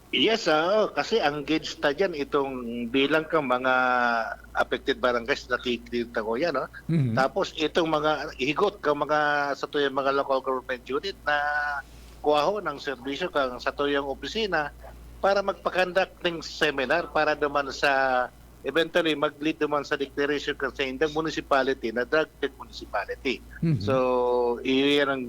Yes, kasi ang gauge ta diyan itong bilang kang mga affected barangays nakikita ko 'yan, no? Mhm. Tapos itong mga higot kang mga sa tuyong mga local government unit na kuha ho ng serbisyo kang sa tuyong opisina para magpa-conduct ng seminar para naman sa eventually mag-lead naman sa declaration ka sa indang municipality na drug-free municipality. So, Mhm. iyan ang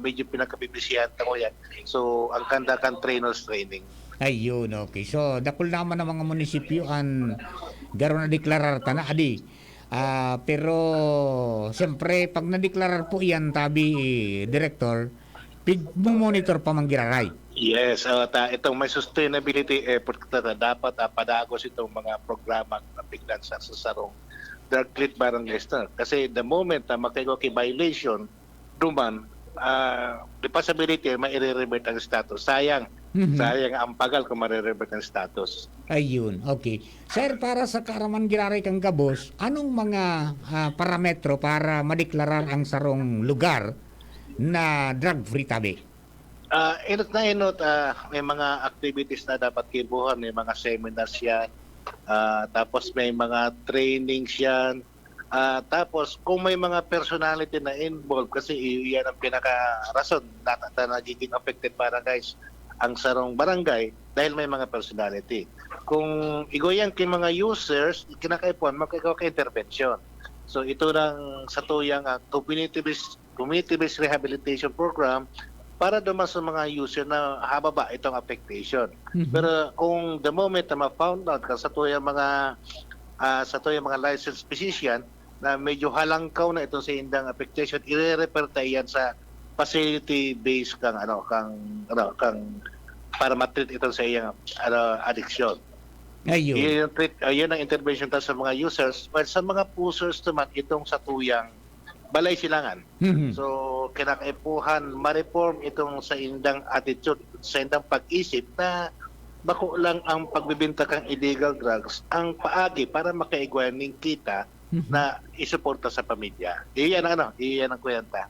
medyo pinakabibisiyanta ko yan. So, ang kandakan trainers training. Ayun, okay. So, dakul naman ng mga munisipyo an garo na deklarar ta na adi. Pero siyempre pag nadeklarar po iyan tabi director, pig monitor pa man giraray. Yes, itong may sustainability effort na dapat padagos itong mga programa na biglan sa sarong drug treat barangays na. Kasi the moment na makikoki violation, duman, the possibility may i-revert ang status. Sayang, Mhm. sayang ang pagal kung ma-revert ang status. Ayun, okay. Sir, para sa kaaraman giraray kang gabos, anong mga parametro para madeklarar ang sarong lugar na drug-free tabi? Inot, may mga activities na dapat kibuhan, may mga seminars yan, tapos may mga trainings yan, tapos kung may mga personality na involved, kasi yan ang pinaka-rason na nagiging affected barangays ang sarong barangay dahil may mga personality. Kung igoyan kay mga users, kinakaipuan, magkakaw-intervention. So ito lang sa tuyang community-based rehabilitation program para naman sa mga user na hababa itong affectation. Mhm. Pero kung the moment na ma-found out ka sa tuyang mga licensed physician na medyo halangkaw na ito sa indang affectation, ire-refer tayo yan sa facility-based kang para matreat ito sa iyang addiction. Ayun. Yun ang intervention ta sa mga users. But sa mga pusers naman, itong sa tuyang balay silangan. Mhm. So, kinakaipuhan, ma-reform itong sa indang attitude, sa indang pag-isip na bako lang ang pagbibinta kang illegal drugs ang paagi para makaigwaning kita Mhm. na isuporta sa pamilya. Iyan ang kwenta.